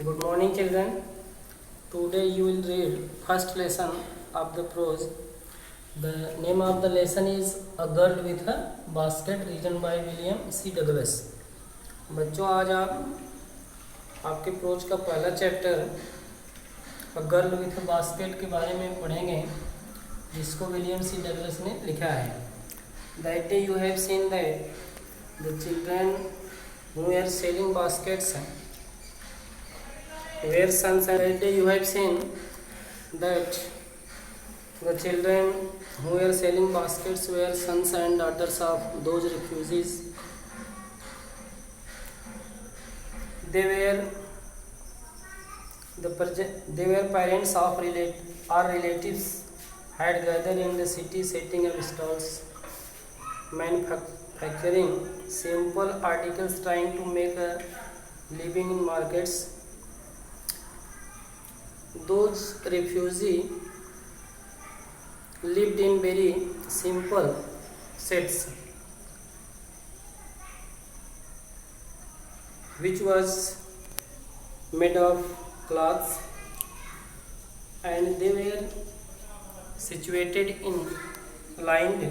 Good morning, children. Today you will read first lesson of the prose. The name of the lesson is A Girl with a Basket, written by William C. Douglas. बच्चों, आज आप आपके pros का पहला chapter a girl with a basket के बारे में पढ़ेंगे, जिसको विलियम सी डगलस ने लिखा है. That day you have seen that the children who were selling baskets were sons, and that day you have seen that the children who were selling baskets were sons and daughters of those refugees. They were parents of relatives had gathered in the city, setting up stalls, manufacturing simple articles, trying to make a living in markets. Those refugees lived in very simple sheds, which was made of cloths, and they were situated in lined.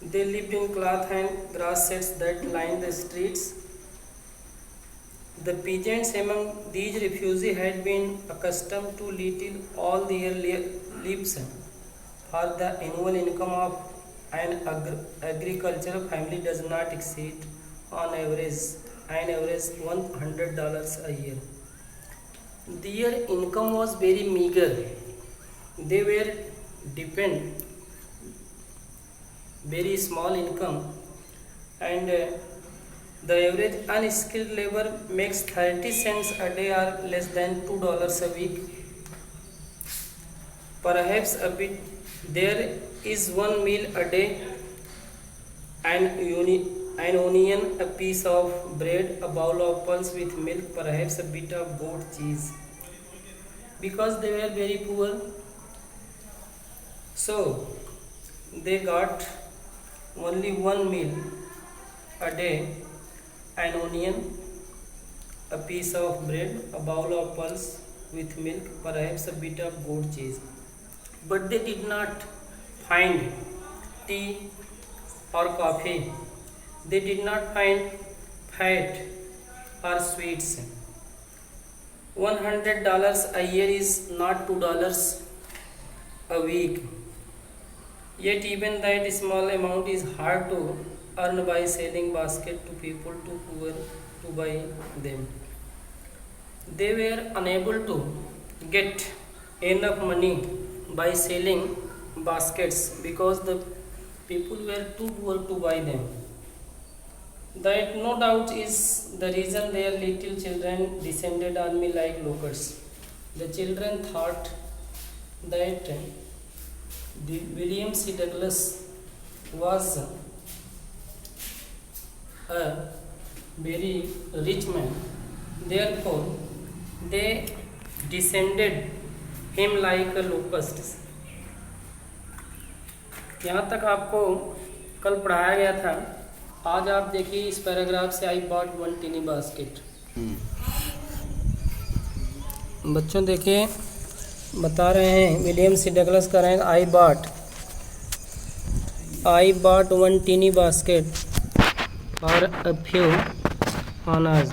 They lived in cloth and grass sheds that lined the streets. The peasants among these refugees had been accustomed to little all their lives, for the annual income of an agricultural family does not exceed on average $100 a year. Their income was very meager. They were dependent very small income, and the average unskilled labor makes 30 cents a day or less than $2 a week. Perhaps a bit. There is one meal a day, an onion, a piece of bread, a bowl of pulse with milk, perhaps a bit of goat cheese. Because they were very poor, so they got only one meal a day, an onion, a piece of bread, a bowl of pulse with milk, perhaps a bit of goat cheese. But they did not find tea or coffee. They did not find fat or sweets. $100 a year is not $2 a week. Yet even that small amount is hard to earn by selling baskets to people too poor to buy them. They were unable to get enough money by selling baskets because the people were too poor to buy them. That no doubt is the reason their little children descended on me like locusts. The children thought that William C. Douglas was a very rich man. Therefore, they descended him like a locust. यहाँ तक आपको कल पढ़ाया गया था. आज आप देखिए इस पैराग्राफ से I bought one tiny basket. बच्चों देखिए, बता रहे हैं विलियम सी डगलस कर रहे हैं I bought one tiny basket और अ फ्यू आनाज.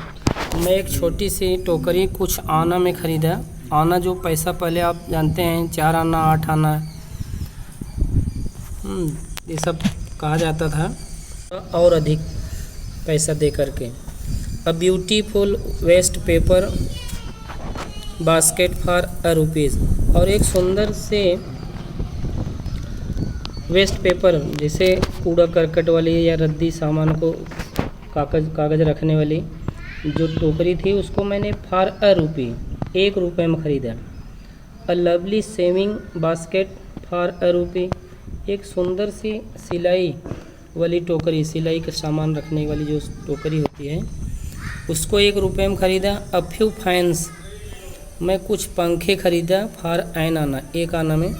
मैं एक छोटी सी टोकरी कुछ आना में ख़रीदा. आना जो पैसा पहले आप जानते हैं 4 आना 8 आना ये सब कहा जाता था और अधिक पैसा दे करके. A beautiful waste paper basket for ₹1. और एक सुंदर से वेस्ट पेपर, जैसे कूड़ा करकट वाली या रद्दी सामान को कागज़ रखने वाली जो टोकरी थी, उसको मैंने फॉर ₹1 ₹1 में ख़रीदा. A lovely saving basket for ₹1. एक सुंदर सी सिलाई वाली टोकरी, सिलाई का सामान रखने वाली जो टोकरी होती है, उसको ₹1 में ख़रीदा. अ फ्यू फैंस, मैं कुछ पंखे ख़रीदा फॉर एन आना 1 आना में,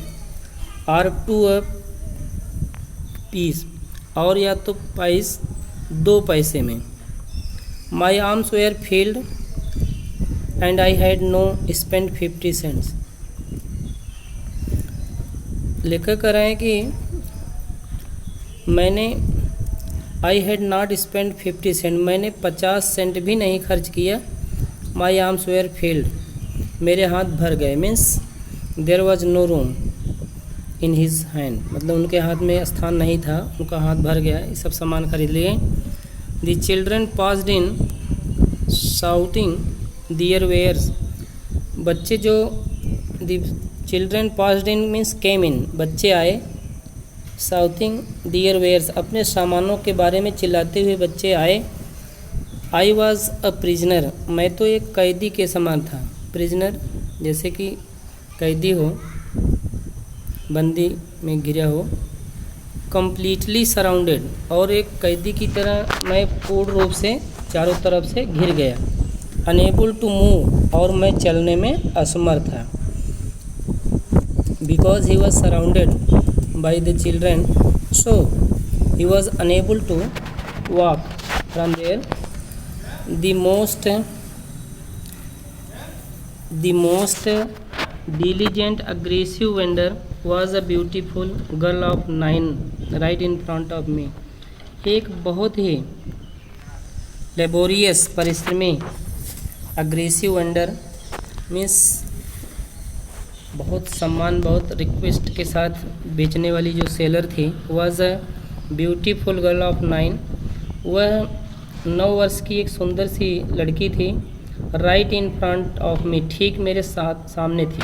और 2 पीस, और या तो पैस 2 पैसे में. My arms were filled and I had no spent 50 cents. लेखक कह रहे हैं कि मैंने I had not spend 50 cent, मैंने 50 सेंट भी नहीं खर्च किया. माई आर्म्स वेयर फील्ड, मेरे हाथ भर गए. Means there was no room in his hand, मतलब उनके हाथ में स्थान नहीं था, उनका हाथ भर गया. ये सब सामान खरीद लिए. The children passed in shouting their wares, बच्चे जो the children passed in means came in, बच्चे आए. शाउटिंग दियर वेयर्स, अपने सामानों के बारे में चिल्लाते हुए बच्चे आए. आई वॉज अ प्रिजनर, मैं तो एक कैदी के समान था. प्रिजनर जैसे कि कैदी हो, बंदी में घिरा हो. कम्प्लीटली सराउंडेड, और एक कैदी की तरह मैं पूर्ण रूप से चारों तरफ से घिर गया. अनेबल टू मूव, और मैं चलने में असमर्थ था. Because he was surrounded by the children, so he was unable to walk from there. The most diligent aggressive vendor was a beautiful girl of 9 right in front of me. एक बहुत ही laborious परिश्रमी aggressive vendor means बहुत सम्मान, बहुत request के साथ बेचने वाली जो सेलर थी, was a beautiful girl of 9, वह 9 वर्ष की एक सुंदर सी लड़की थी. Right in front of me, ठीक मेरे साथ सामने थी.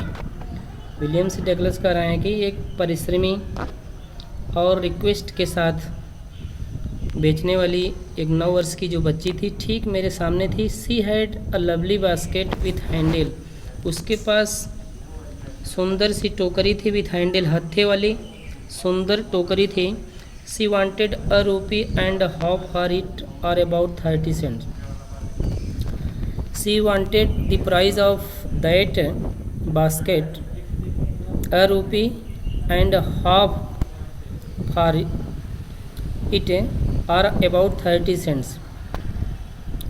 विलियम सी डगलस कह रहे हैं कि एक परिश्रमी और रिक्वेस्ट के साथ बेचने वाली एक 9 वर्ष की जो बच्ची थी, ठीक मेरे सामने थी. She had a lovely basket with handle, उसके पास सुंदर सी टोकरी थी. विथ हैंडल, हत्थे वाली सुंदर टोकरी थी. सी wanted a rupee and half for it और about 30 cents. She wanted the price of that basket, a rupee and half for it or about 30 cents.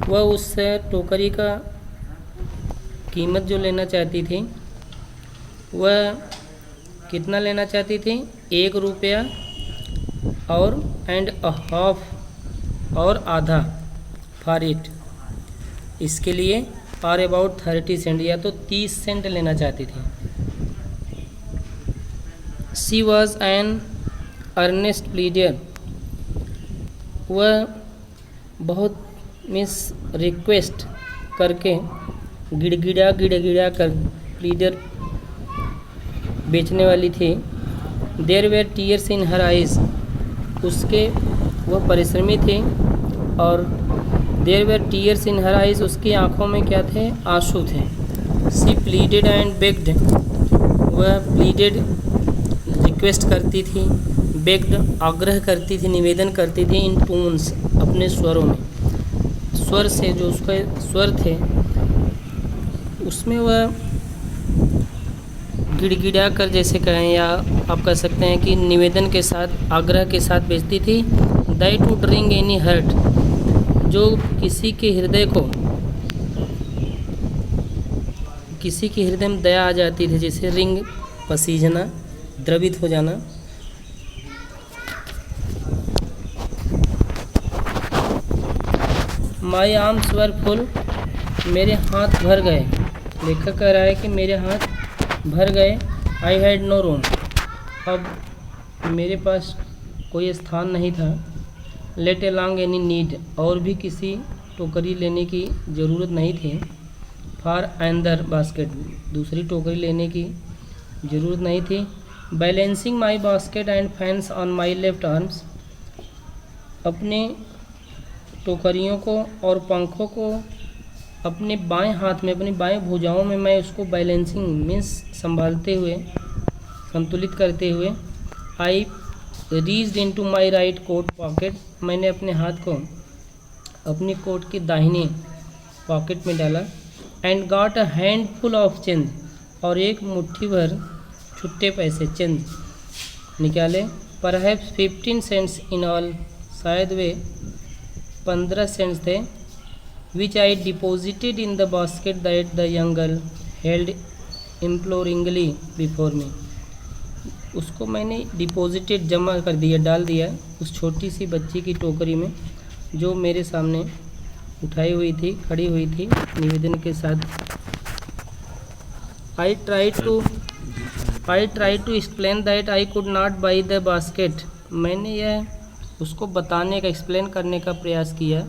वह उस टोकरी का कीमत जो लेना चाहती थी, वह कितना लेना चाहती थी? 1 रुपया और एंड अ हाफ और आधा फॉर इट, इसके लिए और अबाउट 30 सेंट या तो 30 सेंट लेना चाहती थी. सी वॉज एन अर्नेस्ट प्लीडर, वह बहुत मिस रिक्वेस्ट करके गिड़गिड़ा कर प्लीडर बेचने वाली थी. There were tears in her eyes, उसके वह परिश्रमी थी और there were tears in her eyes, उसकी आँखों में क्या थे? आंसू थे. सी प्लीडेड एंड बेग्ड, वह प्लीडेड रिक्वेस्ट करती थी, बेग्ड आग्रह करती थी, निवेदन करती थी. इन टून्स, अपने स्वरों में, स्वर से जो उसके स्वर थे उसमें वह गिड़गिड़ा कर जैसे कहें, या आप कह सकते हैं कि निवेदन के साथ, आग्रह के साथ बेचती थी. That would wring any heart, जो किसी के हृदय में दया आ जाती थी, जैसे रिंग पसीजना, द्रवित हो जाना. माई आर्म्स वर फुल, मेरे हाथ भर गए. लेखक कह रहा है कि मेरे हाथ भर गए. आई हैड नो रूम, अब मेरे पास कोई स्थान नहीं था. लेट अलॉन्ग एनी नीड, और भी किसी टोकरी लेने की ज़रूरत नहीं थी. फॉर अनदर बास्केट, दूसरी टोकरी लेने की ज़रूरत नहीं थी. Balancing my basket and fans on my left arms, अपने टोकरियों को और पंखों को अपने बाएं हाथ में, अपनी बाएं भुजाओं में मैं उसको बैलेंसिंग मीन्स संभालते हुए, संतुलित करते हुए. I reached into my right coat pocket, मैंने अपने हाथ को अपनी कोट की दाहिने पॉकेट में डाला. And got a handful of change, और एक मुट्ठी भर छुट्टे पैसे चेंज निकाले. परहैप्स 15 सेंट्स इन ऑल, शायद वे 15 सेंट्स थे. which I deposited in the basket that the young girl held imploringly before me. उसको मैंने डिपॉजिटेड जमा कर दिया, डाल दिया उस छोटी सी बच्ची की टोकरी में जो मेरे सामने उठाई हुई थी, खड़ी हुई थी निवेदन के साथ। I tried to explain that I could not buy the basket. मैंने यह उसको बताने का, एक्सप्लेन करने का प्रयास किया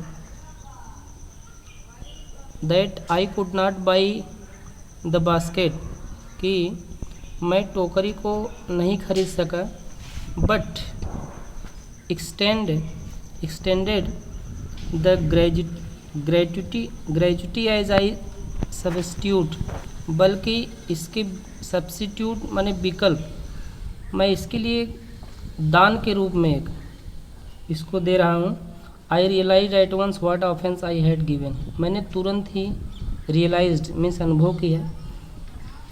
that I could not buy the basket, कि मैं टोकरी को नहीं खरीद सका, but extended the gratuity as I substitute, बल्कि इसके सब्सिट्यूट माने विकल्प मैं इसके लिए दान के रूप में एक इसको दे रहा हूँ। I realise at once what offence I had given, मैंने तुरंत ही रियलाइज्ड मीन्स अनुभव किया,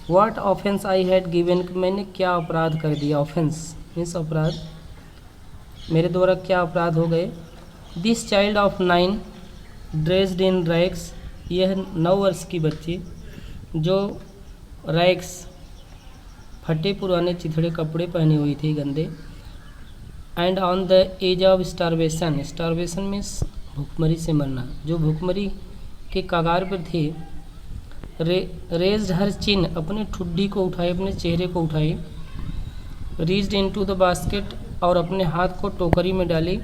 what offence I had given, मैंने क्या अपराध कर दिया। ऑफेंस मीन्स अपराध, मेरे द्वारा क्या अपराध हो गए। This child of 9 dressed in rags, यह 9 वर्ष की बच्ची जो रैग्स फटे पुराने चिथड़े कपड़े पहने हुई थी, गंदे। And on the edge of starvation, starvation means भूखमरी से मरना, जो भूखमरी के कगार पर थी। रेज्ड हर चिन, अपने ठुड्डी को उठाई, अपने चेहरे को उठाई। रीच्ड इनटू द बास्केट, और अपने हाथ को टोकरी में डाली।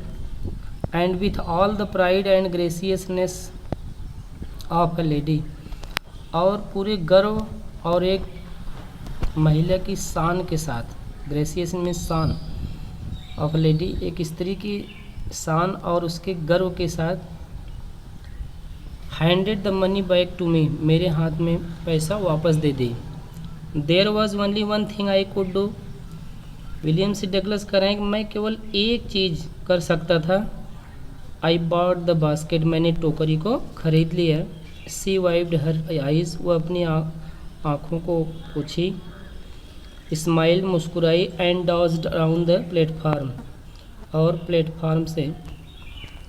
And with all the pride and graciousness of a lady, और पूरे गर्व और एक महिला की शान के साथ, ग्रेसियस में शान ऑफ लेडी, एक स्त्री की शान और उसके गर्व के साथ। Handed the money back to me, मेरे हाथ में पैसा वापस दे दी। There was only one thing I could do, William C Douglas कह रहे हैं कि मैं केवल एक चीज़ कर सकता था। आई बॉट द बास्केट, मैंने टोकरी को खरीद लिया। सी वाइप्ड हर आइज़, वो अपनी आँखों को पोंछी। स्माइल, मुस्कुराई। And dodged around the platform, और प्लेटफार्म से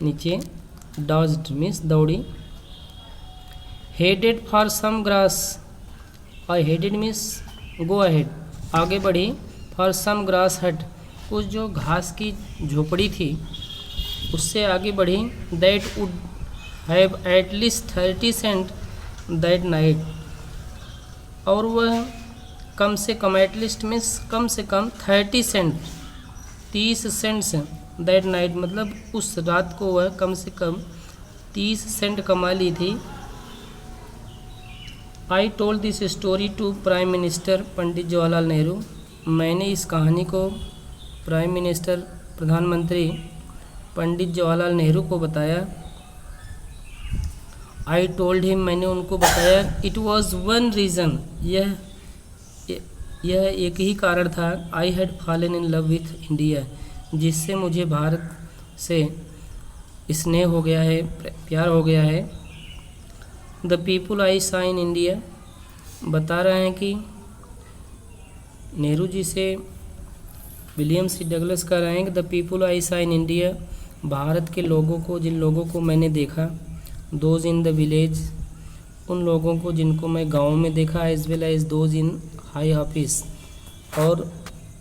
नीचे डॉज्ड मीन्स दौड़ी। हेडेड फॉर सम ग्रास, और हेडेड मीन्स गो अहेड, आगे बढ़ी। फॉर सम ग्रास हट, कुछ जो घास की झोपड़ी थी उससे आगे बढ़ी। That would have at least 30 cent that night, और वह कम से कम, एट लीस्ट मीन्स कम से कम 30 सेंट, 30 सेंट्स दैट नाइट, मतलब उस रात को वह कम से कम 30 सेंट कमा ली थी। I told this story to prime minister Pandit Jawaharlal Nehru, मैंने इस कहानी को प्राइम मिनिस्टर प्रधानमंत्री पंडित जवाहरलाल नेहरू को बताया। आई टोल्ड हिम, मैंने उनको बताया। इट वॉज वन रीज़न, यह एक ही कारण था। I had fallen in love with India, जिससे मुझे भारत से स्नेह हो गया है, प्यार हो गया है। द पीपुल आई सा इन इंडिया, बता रहे हैं कि नेहरू जी से विलियम सी डगलस कह रहे हैं कि द पीपुल आई सा इन इंडिया, भारत के लोगों को, जिन लोगों को मैंने देखा। दोज इन द विलेज, उन लोगों को जिनको मैं गाँव में देखा। As well as those in high office, और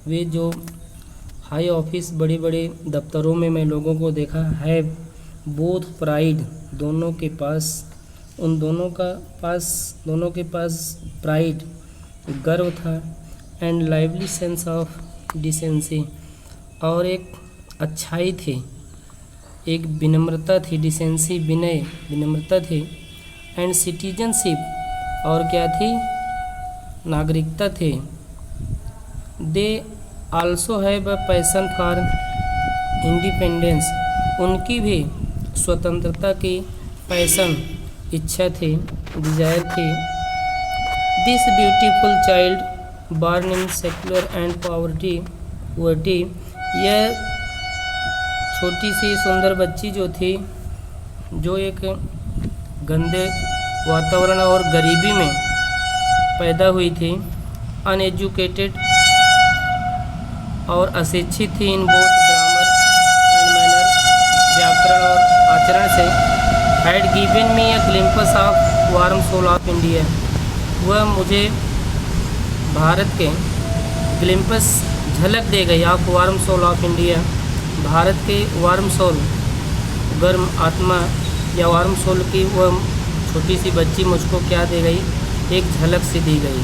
वे जो हाई ऑफिस, बड़े बड़े दफ्तरों में मैं लोगों को देखा। है बोथ प्राइड, दोनों के पास, उन दोनों के पास प्राइड, गर्व था। And lively sense of decency, और एक अच्छाई थी, एक विनम्रता थी। डिसेंसी विनय, विनम्रता थी। एंड सिटीजनशिप, और क्या थी, नागरिकता थी। They also have a passion for independence, उनकी भी स्वतंत्रता की पैसन, इच्छा थी, डिजायर थी। This beautiful child born in secular and poverty, यह छोटी सी सुंदर बच्ची जो थी, जो एक गंदे वातावरण और गरीबी में पैदा हुई थी। अनएजुकेटेड, और अशिक्षित थी। In both grammar and manner, व्याकरण और आचरण से। Had given me a glimpse of warm soul of India, वह मुझे भारत के ग्लिम्पस झलक दे गई of warm soul of India, भारत के वार्म सोल गर्म आत्मा या वार्म सोल की वह छोटी सी बच्ची मुझको क्या दे गई, एक झलक सी दी गई।